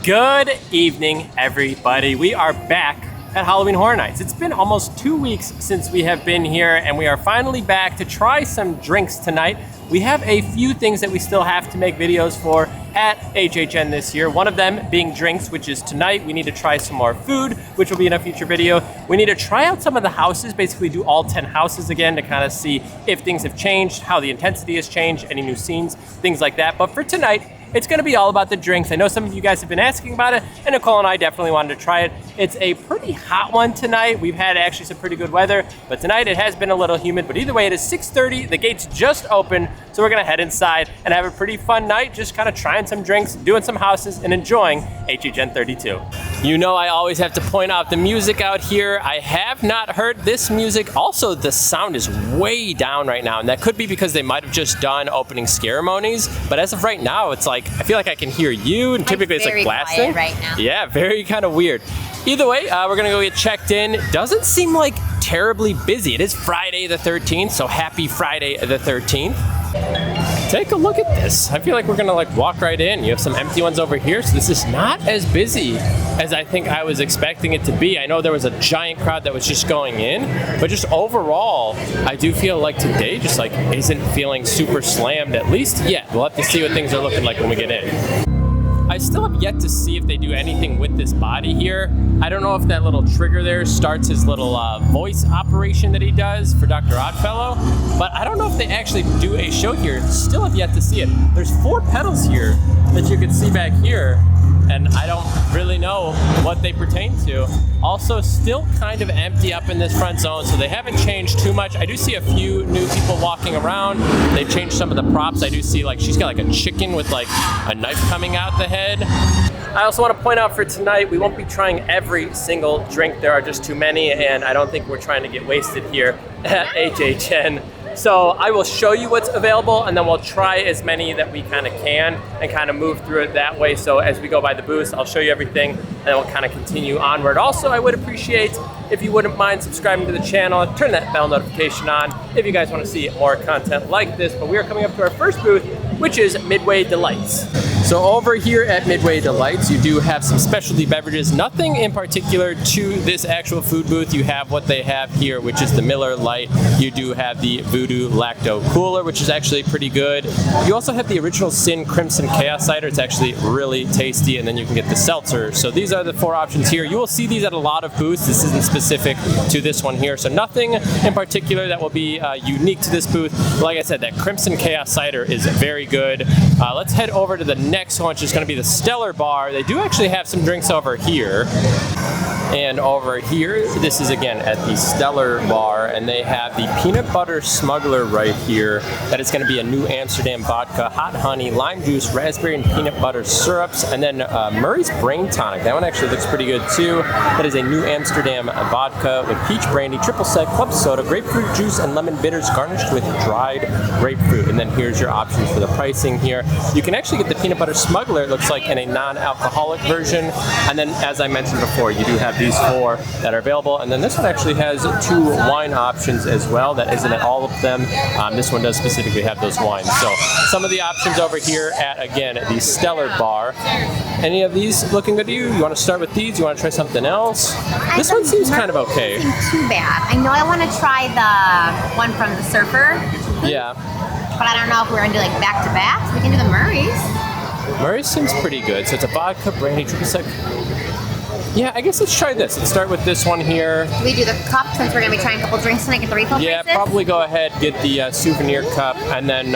Good evening, everybody. We are back at Halloween Horror Nights. It's been almost 2 weeks since we have been here, and we are finally back to try some drinks tonight. We have a few things that we still have to make videos for at HHN this year. One of them being drinks, which is tonight. We need to try some more food, which will be in a future video. We need to try out some of the houses, basically do all 10 houses again to kind of see if things have changed, how the intensity has changed, any new scenes, things like that. But for tonight, it's gonna be all about the drinks. I know some of you guys have been asking about it, and Nicole and I definitely wanted to try it. It's a pretty hot one tonight. We've had actually some pretty good weather, but tonight it has been a little humid. But either way, it is 6:30, the gates just opened, so we're gonna head inside and have a pretty fun night, just kind of trying some drinks, doing some houses, and enjoying HHN 32. You know I always have to point out the music out here. I have not heard this music. Also, the sound is way down right now, and that could be because they might have just done opening ceremonies, but as of right now, it's like, I feel like I can hear you, and typically it's like blasting. Very quiet right now. Yeah, very kind of weird. Either way, we're gonna go get checked in. Doesn't seem like terribly busy. It is Friday the 13th, so happy Friday the 13th. Take a look at this. I feel like we're gonna like walk right in. You have some empty ones over here, so this is not as busy as I think I was expecting it to be. I know there was a giant crowd that was just going in, but just overall, I do feel like today just like isn't feeling super slammed, at least yet. We'll have to see what things are looking like when we get in. I still have yet to see if they do anything with this body here. I don't know if that little trigger there starts his little voice operation that he does for Dr. Oddfellow, but I don't know if they actually do a show here. Still have yet to see it. There's 4 pedals here that you can see back here, and I don't really know what they pertain to. Also, still kind of empty up in this front zone, so they haven't changed too much. I do see a few new people walking around. They've changed some of the props. I do see like she's got like a chicken with like a knife coming out the head. I also want to point out for tonight, we won't be trying every single drink. There are just too many, and I don't think we're trying to get wasted here at HHN. So I will show you what's available, and then we'll try as many that we kind of can and kind of move through it that way. So as we go by the booths, I'll show you everything, and then we'll kind of continue onward. Also, I would appreciate if you wouldn't mind subscribing to the channel, turn that bell notification on if you guys want to see more content like this. But we are coming up to our first booth, which is Midway Delights. So over here at Midway Delights, you do have some specialty beverages. Nothing in particular to this actual food booth. You have what they have here, which is the Miller Lite. You do have the Voodoo Lacto Cooler, which is actually pretty good. You also have the original Sin Crimson Chaos Cider. It's actually really tasty, and then you can get the seltzer. So these are the 4 options here. You will see these at a lot of booths. This isn't specific to this one here, so nothing in particular that will be unique to this booth. But like I said, that Crimson Chaos Cider is very good. Let's head over to the next one, which is going to be the Stellar Bar. They do actually have some drinks over here. And over here, this is again at the Stellar Bar, and they have the Peanut Butter Smuggler right here. That is going to be a New Amsterdam vodka, hot honey, lime juice, raspberry and peanut butter syrups, and then Murray's Brain Tonic. That one actually looks pretty good too. That is a New Amsterdam vodka with peach brandy, triple sec, club soda, grapefruit juice, and lemon bitters garnished with dried grapefruit. And then here's your options for the pricing here. You can actually get the Peanut Butter Smuggler, it looks like, in a non-alcoholic version. And then, as I mentioned before, you do have these 4 that are available, and then this one actually has 2 wine options as well. That isn't at all of them. This one does specifically have those wines. So some of the options over here at, again, the Stellar Bar. Any of these looking good to you? You want to start with these? You want to try something else? This one seems kind of okay. Too bad. I know I want to try the one from the Surfer. Yeah. But I don't know if we're going to do like back to back. We can do the Murray's. Murray's seems pretty good. So it's a vodka, brandy, triple sec. Yeah, I guess let's try this. Let's start with this one here. Do we do the cup since we're going to be trying a couple drinks tonight, get the refill Yeah, prices? probably go ahead, get the souvenir cup, and then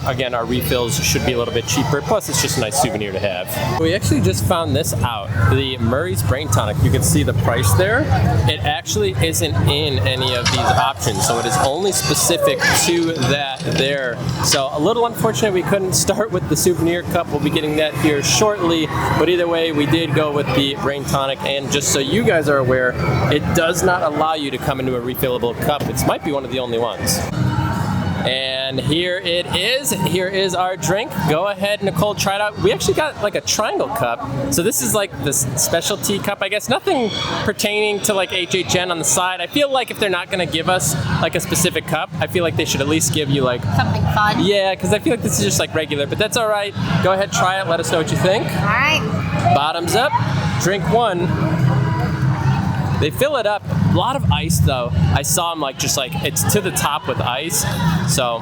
again, our refills should be a little bit cheaper. Plus, it's just a nice souvenir to have. We actually just found this out, the Murray's Brain Tonic. You can see the price there. It actually isn't in any of these options, so it is only specific to that there. So a little unfortunate we couldn't start with the souvenir cup. We'll be getting that here shortly, but either way, we did go with the Brain Tonic. And just so you guys are aware, it does not allow you to come into a refillable cup. It might be one of the only ones. And And here it is. Here is our drink. Go ahead, Nicole, try it out. We actually got like a triangle cup. So this is like the specialty cup, I guess. Nothing pertaining to like HHN on the side. I feel like if they're not going to give us like a specific cup, I feel like they should at least give you like Something fun. yeah, because I feel like this is just like regular, but that's all right. Go ahead, try it. Let us know what you think. All right. Bottoms up. Drink one. They fill it up. A lot of ice though. I saw them like just like it's to the top with ice. So.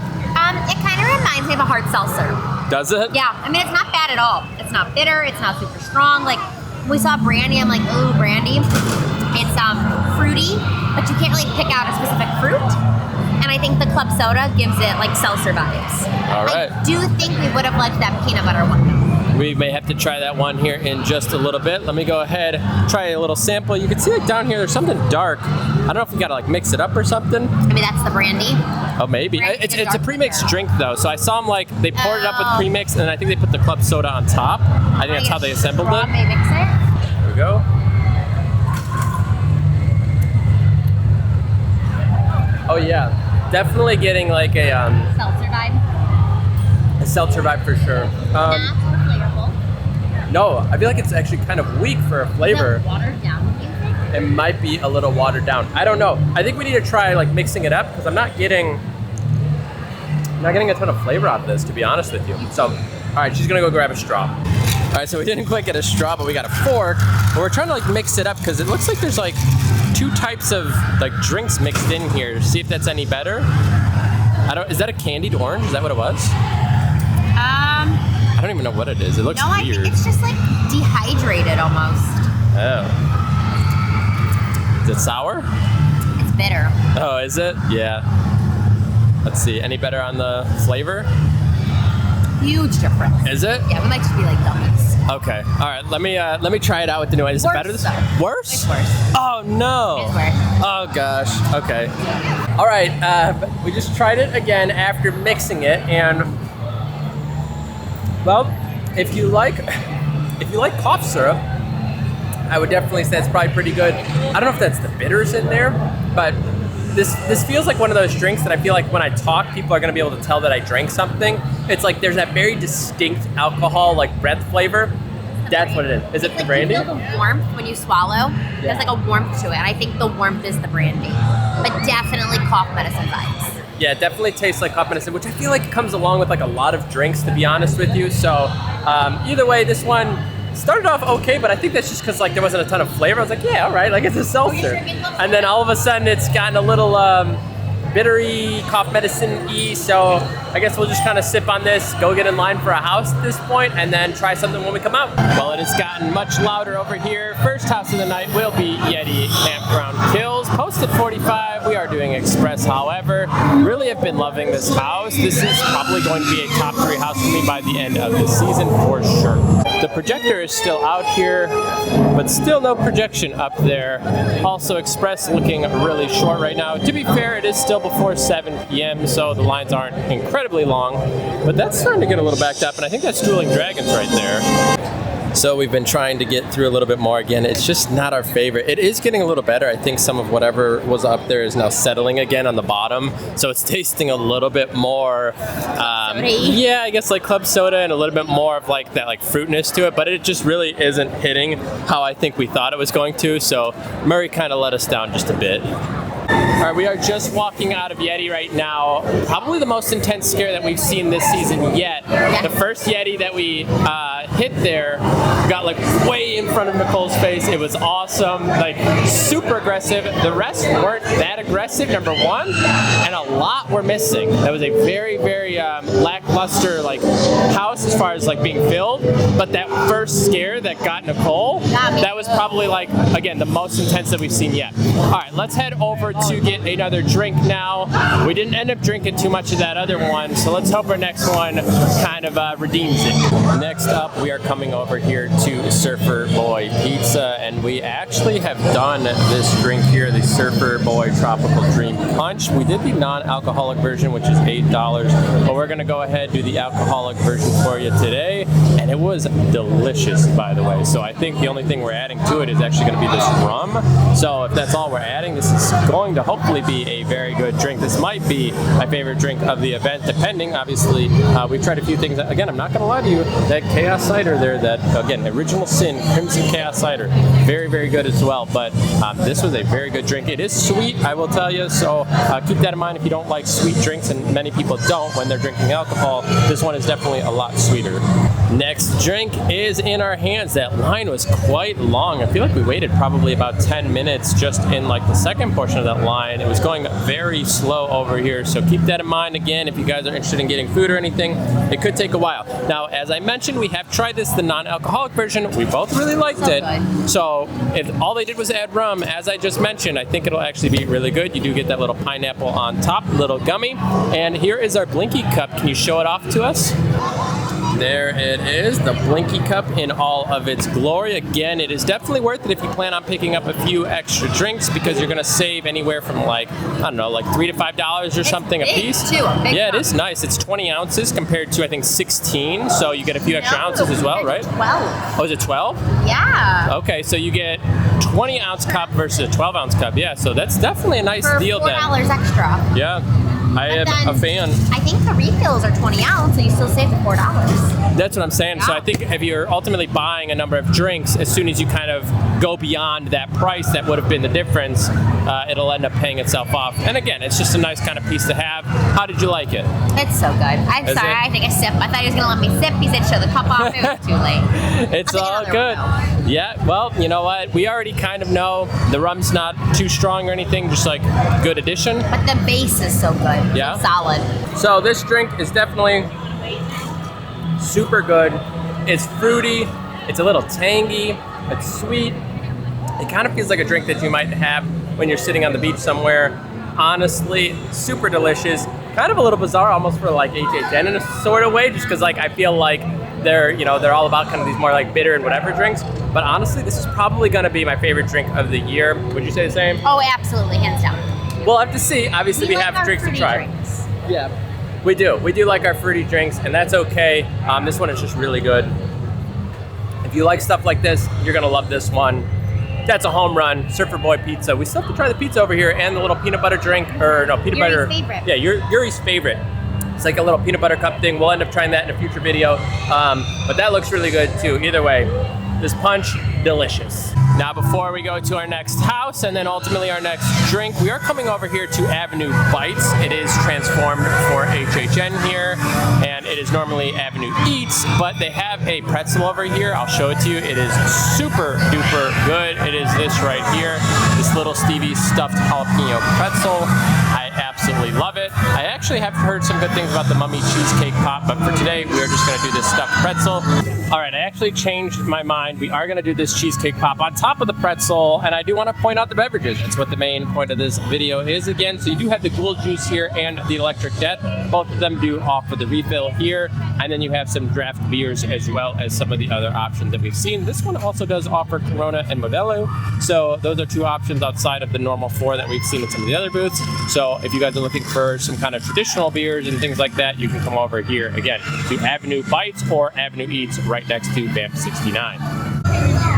It kind of reminds me of a hard seltzer. Does it? Yeah. I mean, it's not bad at all. It's not bitter. It's not super strong. Like when we saw brandy, I'm like, ooh, brandy. It's fruity, but you can't really pick out a specific fruit. And I think the club soda gives it like seltzer vibes. All right. I do think we would have liked that peanut butter one. We may have to try that one here in just a little bit. Let me go ahead, try a little sample. You can see like down here, there's something dark. I don't know if we gotta like mix it up or something. Maybe that's the brandy. Oh, maybe. Brandy It's a pre-mixed drink though. So I saw them like, they poured it up with pre-mix and then I think they put the club soda on top. I think that's how they assembled it. Maybe mix it. There we go. Oh yeah, definitely getting like a Seltzer vibe. seltzer vibe for sure. Not so flavorful. No, I feel like it's actually kind of weak for a flavor. Is it watered down, do you think? It might be a little watered down. I don't know. I think we need to try like mixing it up because I'm not getting a ton of flavor out of this, to be honest with you. So, all right, she's gonna go grab a straw. All right, so we didn't quite get a straw, but we got a fork. But we're trying to like mix it up because it looks like there's like two types of like drinks mixed in here. See if that's any better. Is that a candied orange? Is that what it was? I don't even know what it is. It looks No, I weird. think it's just like dehydrated almost. Oh. Is it sour? It's bitter. Oh, is it? Yeah. Let's see. Any better on the flavor? Huge difference. Is it? Yeah, we might just be like gummies. Okay. All right. Let me try it out with the new one. Is it Worse, better this though. Worse? It's worse. Oh no. It's worse. Oh gosh. Okay. All right. We just tried it again after mixing it, and well, if you like cough syrup, I would definitely say it's probably pretty good. I don't know if that's the bitters in there, but this feels like one of those drinks that I feel like when I talk, people are gonna be able to tell that I drank something. It's like there's that very distinct alcohol, like breath flavor. That's what it is. Is it the brandy? You feel the warmth when you swallow. Yeah. There's like a warmth to it, and I think the warmth is the brandy. But definitely cough medicine vibes. Yeah, it definitely tastes like cough medicine, which I feel like comes along with like a lot of drinks, to be honest with you. So either way, this one started off okay, but I think that's just because like there wasn't a ton of flavor. I was like, yeah, all right, like it's a seltzer. And then all of a sudden it's gotten a little bittery, cough medicine-y, so I guess we'll just kind of sip on this, go get in line for a house at this point, and then try something when we come out. Well, it has gotten much louder over here. First house of the night will be Yeti Campground Kills. Posted 45, we are doing Express, however. Really have been loving this house. This is probably going to be a top 3 house for me by the end of the season for sure. The projector is still out here, but still no projection up there. Also, Express looking really short right now. To be fair, it is still before 7 p.m., so the lines aren't incredibly long, but that's starting to get a little backed up, and I think that's Dueling Dragons right there. So we've been trying to get through a little bit more again. It's just not our favorite. It is getting a little better. I think some of whatever was up there is now settling again on the bottom, so it's tasting a little bit more, yeah, I guess like club soda and a little bit more of like that like fruitness to it, but it just really isn't hitting how I think we thought it was going to, so Murray kind of let us down just a bit. All right, we are just walking out of Yeti right now. Probably the most intense scare that we've seen this season yet. The first Yeti that we hit there got like way in front of Nicole's face. It was awesome, like super aggressive. The rest weren't that aggressive, number one, and a lot were missing. That was a very, very lackluster like house as far as like being filled. But that first scare that got Nicole, that was probably like, again, the most intense that we've seen yet. All right, let's head over to get another drink now. We didn't end up drinking too much of that other one, so let's hope our next one kind of redeems it. Next up, we are coming over here to Surfer Boy Pizza, and we actually have done this drink here, the Surfer Boy Tropical Dream Punch. We did the non-alcoholic version, which is $8, but we're gonna go ahead and do the alcoholic version for you today, and it was delicious, by the way. So I think the only thing we're adding to it is actually gonna be this rum. So if that's all we're adding, this is going to hopefully hopefully be a very good drink. This might be my favorite drink of the event, depending. Obviously, we've tried a few things. Again, I'm not going to lie to you, that Chaos Cider there, that, again, Original Sin Crimson Chaos Cider, very, very good as well. But this was a very good drink. It is sweet, I will tell you, so keep that in mind if you don't like sweet drinks, and many people don't when they're drinking alcohol. This one is definitely a lot sweeter. Next drink is in our hands. That line was quite long. I feel like we waited probably about 10 minutes just in like the second portion of that line. It was going very slow over here, so keep that in mind. Again, if you guys are interested in getting food or anything, it could take a while. Now, as I mentioned, we have tried this, the non-alcoholic version. We both really liked it. Good. So if all they did was add rum, as I just mentioned, I think it'll actually be really good. You do get that little pineapple on top, little gummy. And here is our Blinky cup. Can you show it off to us? There it is, the Blinky cup in all of its glory. Again, it is definitely worth it if you plan on picking up a few extra drinks, because you're going to save anywhere from like, I don't know, like $3 to $5 or something a piece. Too, a big yeah, cup. It is nice. It's 20 ounces compared to, I think, 16. So you get a few extra ounces as well, right? 12. Oh, is it 12? Yeah. Okay, so you get 20 ounce cup versus a 12 ounce cup. Yeah, so that's definitely a nice For deal then. $4 extra. Yeah, I am a fan. I think the refills are 20 ounce, so you still save the $4. That's what I'm saying. Yeah. So I think if you're ultimately buying a number of drinks, as soon as you kind of go beyond that price that would have been the difference, it'll end up paying itself off. And again, it's just a nice kind of piece to have. How did you like it? It's so good. I'm Is sorry, it? I think I sipped. I thought he was going to let me sip. He said show the cup off. It was too late. It's I'll take all another good. Yeah, well, you know what? We already kind of know the rum's not too strong or anything, just like good addition. But the base is so good. Yeah? It's solid. So this drink is definitely super good. It's fruity, it's a little tangy, it's sweet. It kind of feels like a drink that you might have when you're sitting on the beach somewhere. Honestly, super delicious. Kind of a little bizarre, almost for like HHN in a sort of way, just because like I feel like they're all about kind of these more like bitter and whatever drinks. But honestly, this is probably going to be my favorite drink of the year. Would you say the same? Oh, absolutely, hands down. We'll have to see. Obviously, we like have our drinks to fruity try. drinks. Yeah, we do. We do like our fruity drinks, and that's okay. This one is just really good. If you like stuff like this, you're gonna love this one. That's a home run. Surfer Boy Pizza. We still have to try the pizza over here and the little peanut butter drink, or no, peanut butter. Yuri's favorite. Yeah, Yuri's favorite. It's like a little peanut butter cup thing. We'll end up trying that in a future video. But that looks really good too. Either way, this punch, delicious. Now, before we go to our next house and then ultimately our next drink, we are coming over here to Avenue Bites. It is transformed for HHN here, and it is normally Avenue Eats, but they have a pretzel over here. I'll show it to you. It is super duper good. It is this right here, this little Stevie stuffed jalapeno pretzel. I absolutely love it. I actually have heard some good things about the Mummy Cheesecake Pop, but for today, we are just gonna do this stuffed pretzel. All right, I actually changed my mind. We are gonna do this Cheesecake Pop on top of the pretzel, and I do wanna point out the beverages. That's what the main point of this video is again. So you do have the Ghoul Juice here and the Electric Death. Both of them do offer the refill here, and then you have some draft beers as well as some of the other options that we've seen. This one also does offer Corona and Modelo, so those are two options outside of the normal 4 that we've seen in some of the other booths. So if you guys are looking for some kind of traditional beers and things like that, you can come over here again to Avenue Bites or Avenue Eats right next to BAMP 69.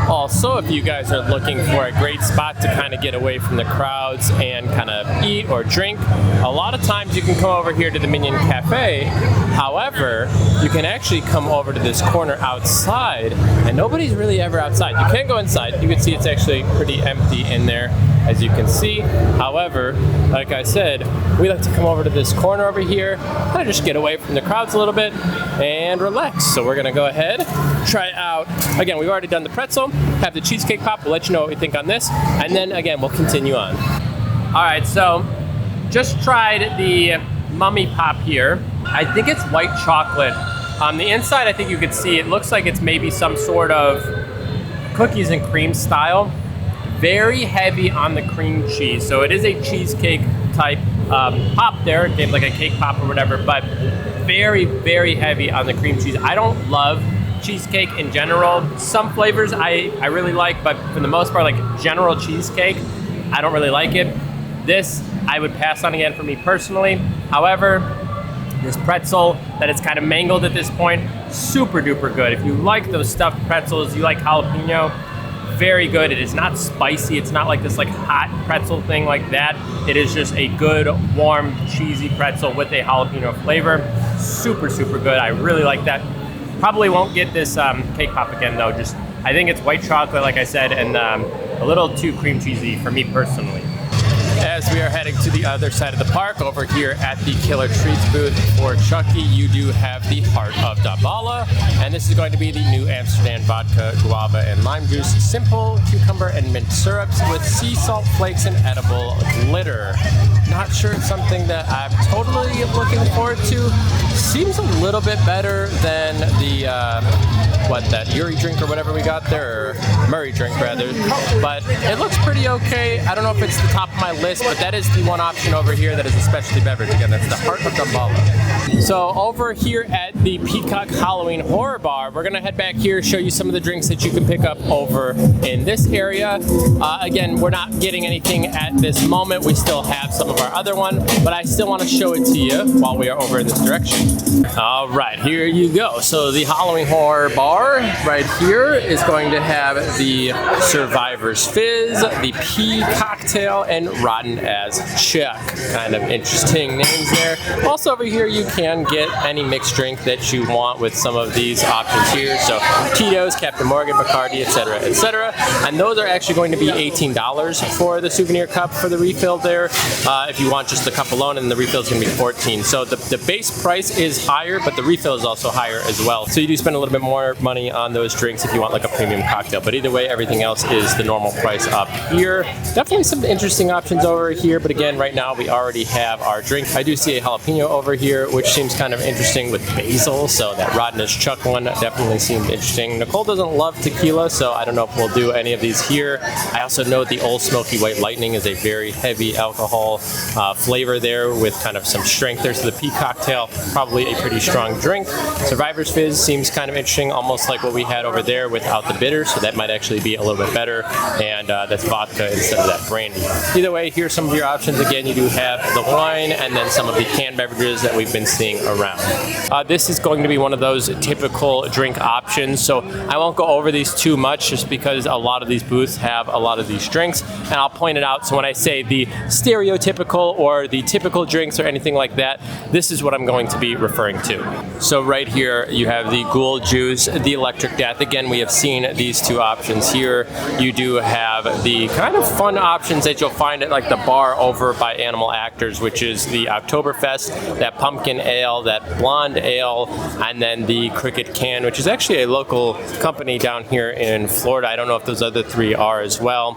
Also, if you guys are looking for a great spot to kind of get away from the crowds and kind of eat or drink, a lot of times you can come over here to the Minion Cafe. However, you can actually come over to this corner outside, and nobody's really ever outside. You can go inside. You can see it's actually pretty empty in there, as you can see. However, like I said, we like to come over to this corner over here, kind of just get away from the crowds a little bit and relax. So we're gonna go ahead, try out. Again, we've already done the pretzel, have the cheesecake pop. We'll let you know what we think on this, and then again, we'll continue on. All right, so just tried the Mummy Pop here. I think it's white chocolate. On the inside, I think you can see it looks like it's maybe some sort of cookies and cream style. Very heavy on the cream cheese. So it is a cheesecake type pop there, like a cake pop or whatever, but very, very heavy on the cream cheese. I don't love cheesecake in general. Some flavors I really like, but for the most part, like general cheesecake, I don't really like it. This, I would pass on again for me personally. However, this pretzel that it's kind of mangled at this point, super duper good. If you like those stuffed pretzels, you like jalapeno, very good. It is not spicy. It's not like this like hot pretzel thing like that. It is just a good, warm, cheesy pretzel with a jalapeno flavor. Super, super good. I really like that. Probably won't get this cake pop again though. Just I think it's white chocolate, like I said, and a little too cream cheesy for me personally. As we are heading to the other side of the park, over here at the Killer Treats booth for Chucky, you do have the Heart of Dabala, and this is going to be the new Amsterdam vodka, guava, and lime juice, simple cucumber and mint syrups with sea salt flakes and edible glitter. Not sure it's something that I'm totally looking forward to. Seems a little bit better than the that Yuri drink or whatever we got there, or Murray drink rather, but it looks pretty okay. I don't know if it's the top of my list, but that is the one option over here that is a specialty beverage. Again, that's the Heart of Dabala. So over here at the Peacock Halloween Horror Bar, we're gonna head back here, show you some of the drinks that you can pick up over in this area. Again, we're not getting anything at this moment. We still have some of our other one, but I still want to show it to you while we are over in this direction. All right, here you go. So the Halloween Horror Bar right here is going to have the Survivor's Fizz, the Pea Cocktail, and Rotten as Chuck. Kind of interesting names there. Also over here you can get any mixed drink that you want with some of these options here. So Tito's, Captain Morgan, Bacardi, etc., etc. And those are actually going to be $18 for the souvenir cup for the refill there. If you want just the cup alone, and the refill is going to be $14. So the base price is higher, but the refill is also higher as well. So you do spend a little bit more money on those drinks if you want like a premium cocktail. But either way, everything else is the normal price up here. Definitely some interesting options over here, but again, right now we already have our drink. I do see a jalapeno over here, which seems kind of interesting with basil, so that Rotten as Chuck one definitely seemed interesting. Nicole doesn't love tequila, so I don't know if we'll do any of these here. I also know the Old Smoky White Lightning is a very heavy alcohol flavor there with kind of some strength there, so the Pea Cocktail, probably a pretty strong drink. Survivor's Fizz seems kind of interesting, almost like what we had over there without the bitter, so that might actually be a little bit better, and that's vodka instead of that brandy. Either way, here's some of your options. Again, you do have the wine and then some of the canned beverages that we've been seeing around. This is going to be one of those typical drink options, so I won't go over these too much just because a lot of these booths have a lot of these drinks, and I'll point it out. So when I say the stereotypical or the typical drinks or anything like that, this is what I'm going to be referring to. So right here you have the Ghoul Juice, the Electric Death. Again, we have seen these two options here. You do have the kind of fun options that you'll find at like the bar over by Animal Actors, which is the Oktoberfest, that pumpkin ale, that blonde ale, and then the Cricket Can, which is actually a local company down here in Florida. I don't know if those other three are as well.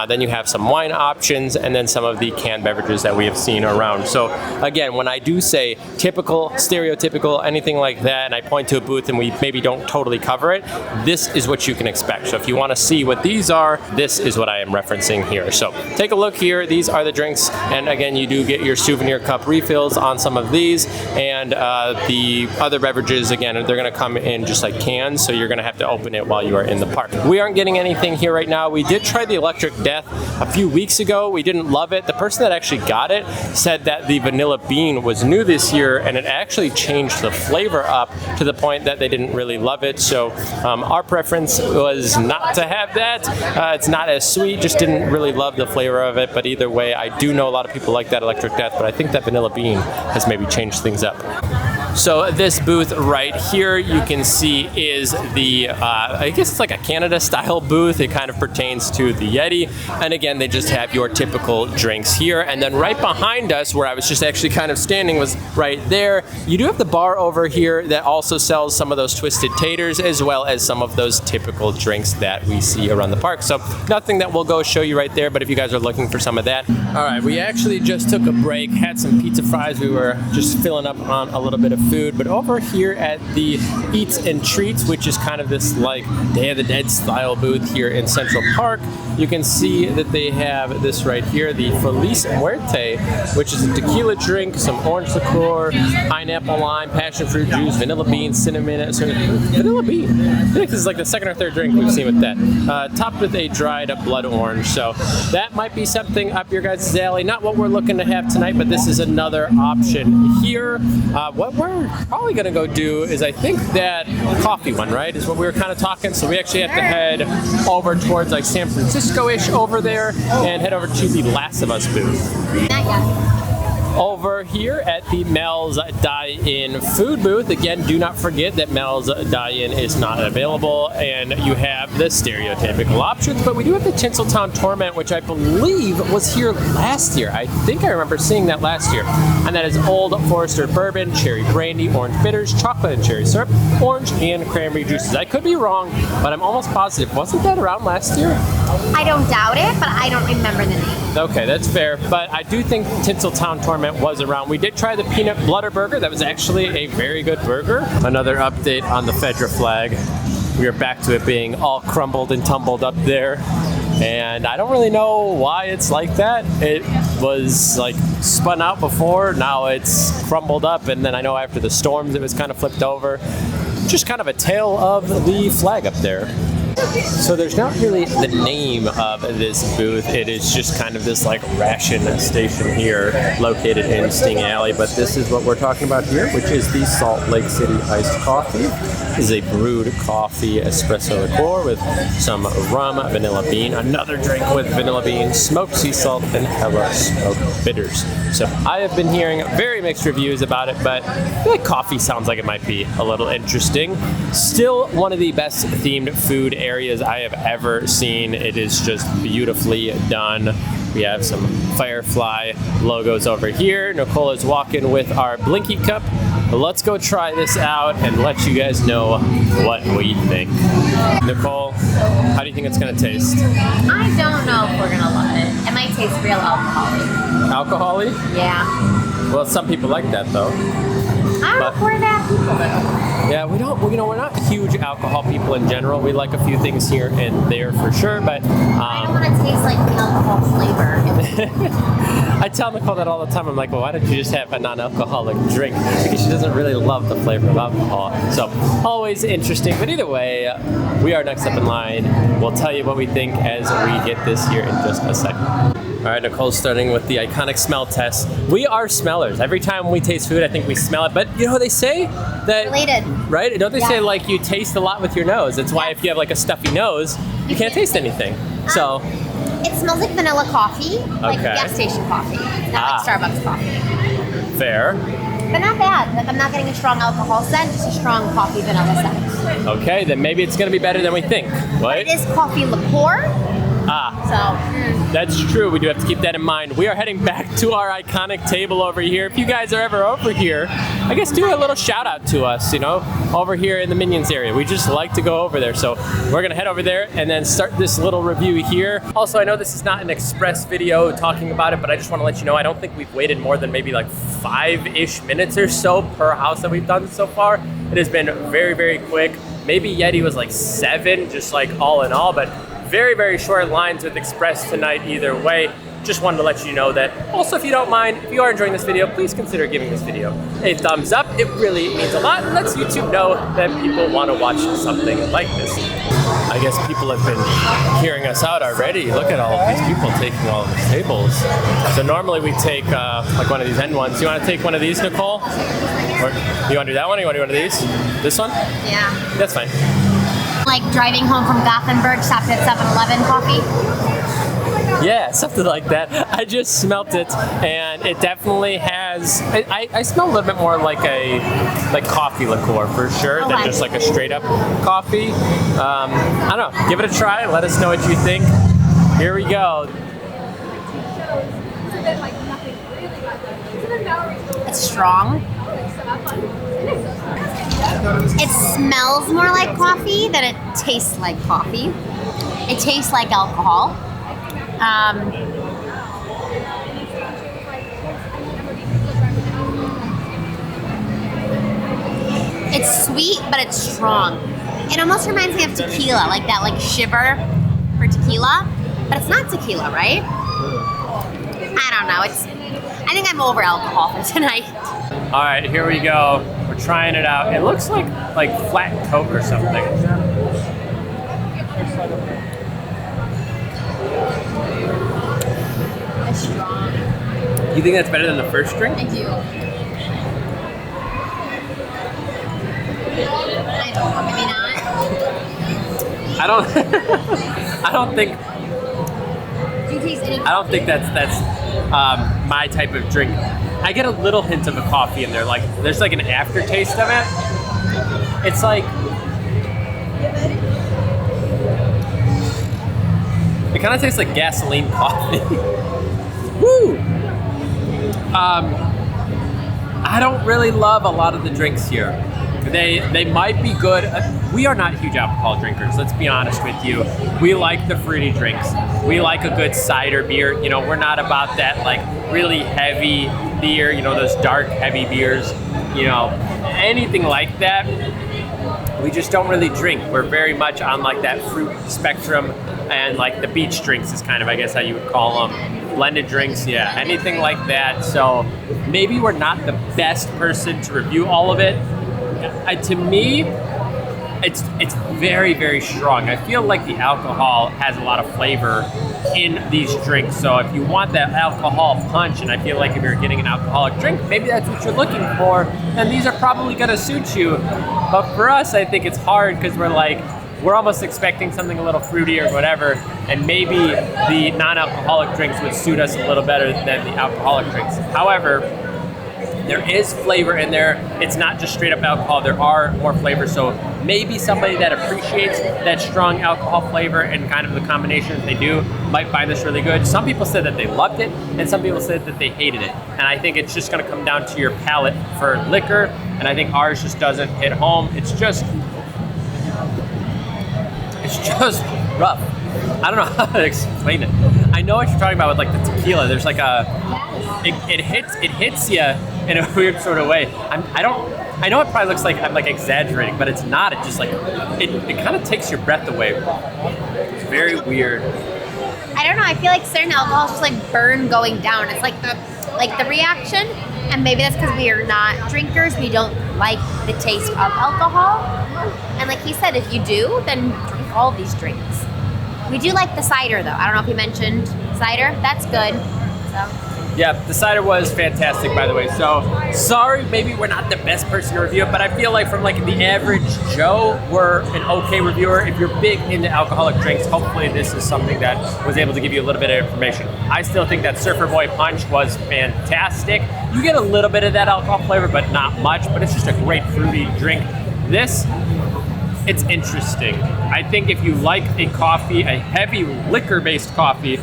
Then you have some wine options, and then some of the canned beverages that we have seen around. So again, when I do say typical, stereotypical, anything like that, and I point to a booth and we maybe don't totally cover it, this is what you can expect. So if you want to see what these are, this is what I am referencing here. So take a look here. These are the drinks, and again, you do get your souvenir cup refills on some of these, and the other beverages, again, they're going to come in just like cans, so you're going to have to open it while you are in the park. We aren't getting anything here right now. We did try the Electric Death a few weeks ago. We didn't love it. The person that actually got it said that the vanilla bean was new this year, and it actually changed the flavor up to the point that they didn't really love it. So our preference was not to have that. It's not as sweet, just didn't really love the flavor of it. But either way, I do know a lot of people like that Electric Death, but I think that vanilla bean has maybe changed things up. So this booth right here, you can see is the, I guess it's like a Canada style booth. It kind of pertains to the Yeti. And again, they just have your typical drinks here. And then right behind us, where I was just actually kind of standing, was right there. You do have the bar over here that also sells some of those Twisted Taters, as well as some of those typical drinks that we see around the park. So nothing that we'll go show you right there, but if you guys are looking for some of that. All right, we actually just took a break, had some pizza fries. We were just filling up on a little bit of food, but over here at the Eats and Treats, which is kind of this like Day of the Dead style booth here in Central Park, you can see that they have this right here, the Feliz Muerte, which is a tequila drink, some orange liqueur, pineapple lime, passion fruit juice, vanilla bean, cinnamon, vanilla bean. I think this is like the second or third drink we've seen with that. Topped with a dried up blood orange. So that might be something up your guys' alley. Not what we're looking to have tonight, but this is another option here. What are probably gonna go do is I think that coffee one, right? Is what we were kind of talking. So we actually have to head over towards like San Francisco-ish over there and head over to the Last of Us booth. Not yet. Over here at the Mel's Dine-In food booth, again, do not forget that Mel's Dine-In is not available, and you have the stereotypical options, but we do have the Tinseltown Torment, which I believe was here last year. I think I remember seeing that last year. And that is Old Forester Bourbon, Cherry Brandy, Orange Bitters, Chocolate and Cherry Syrup, Orange and Cranberry Juices. I could be wrong, but I'm almost positive. Wasn't that around last year? I don't doubt it, but I don't remember the name. Okay, that's fair, but I do think Tinseltown Torment was around. We did try the peanut butter burger. That was actually a very good burger. Another update on the Fedra flag. We are back to it being all crumbled and tumbled up there. And I don't really know why it's like that. It was like spun out before, now it's crumbled up, and then I know after the storms it was kind of flipped over. Just kind of a tale of the flag up there. So there's not really the name of this booth. It is just kind of this like ration station here located in Sting Alley. But this is what we're talking about here, which is the Salt Lake City iced coffee. This is a brewed coffee espresso liqueur with some rum, vanilla bean, another drink with vanilla bean, smoked sea salt, and hella smoked bitters. So I have been hearing very mixed reviews about it, but I feel like coffee sounds like it might be a little interesting. Still one of the best themed food areas I have ever seen. It is just beautifully done. We have some Firefly logos over here. Nicole is walking with our Blinky cup. Let's go try this out and let you guys know what we think. Nicole, how do you think it's gonna taste? I don't know if we're gonna love it. It might taste real alcoholic. Alcoholic? Yeah. Well, some people like that though. I don't know if we're that people though. Yeah, we don't. You know, we're not huge alcohol people in general. We like a few things here and there for sure, but I don't want to taste like the alcohol flavor. I tell Nicole that all the time. I'm like, well, why don't you just have a non-alcoholic drink? Because she doesn't really love the flavor of alcohol. So always interesting. But either way, we are next up in line. We'll tell you what we think as we get this here in just a second. All right, Nicole's starting with the iconic smell test. We are smellers. Every time we taste food, I think we smell it. But you know, they say that... Related. Right? Don't they say Yeah. like you taste a lot with your nose? That's why if you have like a stuffy nose, you can't taste anything. So... It smells like vanilla coffee, like Okay. gas station coffee, not like Starbucks coffee. Fair. But not bad. Like I'm not getting a strong alcohol scent, just a strong coffee vanilla scent. Okay, then maybe it's going to be better than we think, right? It is coffee liqueur, Ah, so that's true. We do have to keep that in mind. We are heading back to our iconic table over here. If you guys are ever over here, I guess do a little shout out to us, you know, over here in the Minions area. We just like to go over there. So we're going to head over there and then start this little review here. Also, I know this is not an express video talking about it, but I just want to let you know, I don't think we've waited more than maybe like 5-ish minutes or so per house that we've done so far. It has been very, very quick. Maybe Yeti was like 7, just like all in all, but very, very short lines with Express tonight either way. Just wanted to let you know that. Also, if you don't mind, if you are enjoying this video, please consider giving this video a thumbs up. It really means a lot and lets YouTube know that people want to watch something like this. I guess people have been hearing us out already. Look at all of these people taking all of the tables. So normally we take like one of these end ones. You want to take one of these, Nicole? Or you want to do that one or you want to do one of these? This one? yeah. That's fine. Like driving home from Gothenburg, stopped at 7-Eleven coffee. Yeah, something like that. I just smelt it, and it definitely has. I smell a little bit more like coffee liqueur for sure than Okay. just like a straight up coffee. I don't know. Give it a try. Let us know what you think. Here we go. It's strong. It smells more like coffee than it tastes like coffee. It tastes like alcohol. It's sweet, but it's strong. It almost reminds me of tequila, like that like shiver for tequila, but it's not tequila, right? I don't know. I think I'm over alcohol for tonight. All right, here we go. We're trying it out. It looks like flat Coke or something. It's strong. You think that's better than the first drink? I do. I don't. I don't think. Do you taste any coffee? I don't think that's my type of drink. I get a little hint of a coffee in there. Like there's like an aftertaste of it. It's like. It kind of tastes like gasoline coffee. Woo! I don't really love a lot of the drinks here. They might be good. We are not huge alcohol drinkers, let's be honest with you. We like the fruity drinks. We like a good cider beer. You know, we're not about that like really heavy beer, you know, those dark heavy beers, you know, anything like that. We just don't really drink. We're very much on like that fruit spectrum, and like the beach drinks is kind of, I guess, how you would call them. Blended drinks, yeah, anything like that. So maybe we're not the best person to review all of it. To me, it's very, very strong. I feel like the alcohol has a lot of flavor in these drinks. So if you want that alcohol punch, and I feel like if you're getting an alcoholic drink, maybe that's what you're looking for, then these are probably gonna suit you. But for us, I think it's hard because we're almost expecting something a little fruity or whatever, and maybe the non-alcoholic drinks would suit us a little better than the alcoholic drinks. However, there is flavor in there. It's not just straight up alcohol. There are more flavors. So maybe somebody that appreciates that strong alcohol flavor and kind of the combination that they do might find this really good. Some people said that they loved it, and some people said that they hated it. And I think it's just gonna come down to your palate for liquor, and I think ours just doesn't hit home. It's just rough. I don't know how to explain it. I know what you're talking about with like the tequila. There's like it hits you in a weird sort of way. I know it probably looks like I'm like exaggerating, but it's not. It just like it kind of takes your breath away. It's very weird. I don't know. I feel like certain alcohols just like burn going down. It's like the reaction, and maybe that's because we are not drinkers. We don't like the taste of alcohol. And like he said, if you do, then drink all these drinks. We do like the cider though. I don't know if he mentioned cider. That's good. So. Yeah, the cider was fantastic, by the way. So sorry, maybe we're not the best person to review it, but I feel like from like the average Joe, we're an okay reviewer. If you're big into alcoholic drinks, hopefully this is something that was able to give you a little bit of information. I still think that Surfer Boy Punch was fantastic. You get a little bit of that alcohol flavor, but not much, but it's just a great fruity drink. This, it's interesting. I think if you like a coffee, a heavy liquor-based coffee,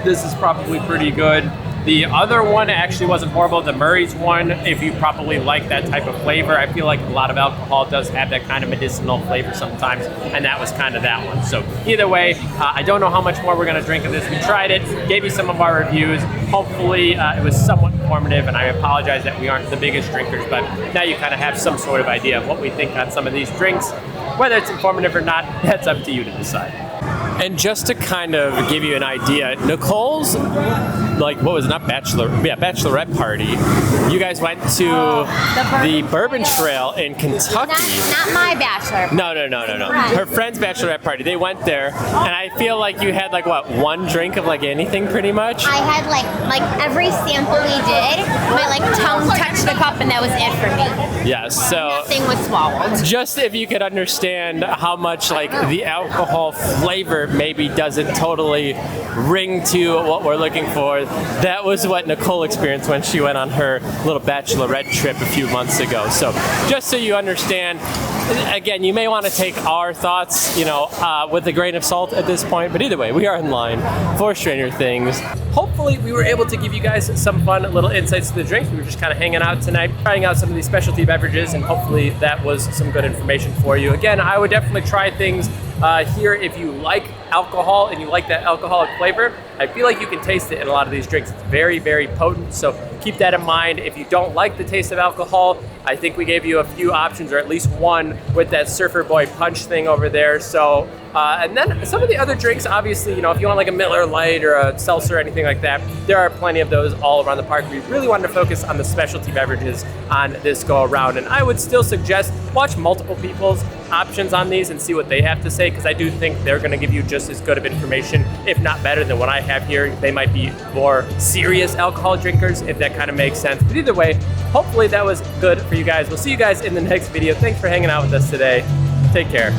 this is probably pretty good. The other one actually wasn't horrible. The Murray's one, if you probably like that type of flavor, I feel like a lot of alcohol does have that kind of medicinal flavor sometimes, and that was kind of that one. So either way, I don't know how much more we're gonna drink of this. We tried it, gave you some of our reviews. Hopefully it was somewhat informative, and I apologize that we aren't the biggest drinkers, but now you kind of have some sort of idea of what we think on some of these drinks. Whether it's informative or not, that's up to you to decide. And just to kind of give you an idea, Nicole's, like, what was it, not bachelorette party. You guys went to the Bourbon Trail in Kentucky. Not my bachelor. No. Her friend's bachelorette party. They went there, and I feel like you had like what, one drink of like anything pretty much? I had like every sample we did, my like tongue touched the cup, and that was it for me. Yes, so nothing was swallowed. Just if you could understand how much like the alcohol flavor maybe doesn't totally ring to what we're looking for, that was what Nicole experienced when she went on her little bachelorette trip a few months ago. So just so you understand, again, you may want to take our thoughts, with a grain of salt at this point, but either way, we are in line for Stranger Things. Hopefully we were able to give you guys some fun little insights to the drinks. We were just kind of hanging out tonight, trying out some of these specialty beverages, and hopefully that was some good information for you. Again, I would definitely try things here if you like alcohol and you like that alcoholic flavor. I feel like you can taste it in a lot of these drinks. It's very, very potent, so keep that in mind. If you don't like the taste of alcohol, I think we gave you a few options, or at least one with that Surfer Boy Punch thing over there. So, and then some of the other drinks, obviously, if you want like a Miller Lite or a seltzer or anything like that, there are plenty of those all around the park. We really wanted to focus on the specialty beverages on this go around, and I would still suggest watch multiple people's options on these and see what they have to say, because I do think they're going to give you just as good of information, if not better, than what I have here. They might be more serious alcohol drinkers, if that kind of makes sense. But either way, hopefully that was good for you guys. We'll see you guys in the next video. Thanks for hanging out with us today. Take care.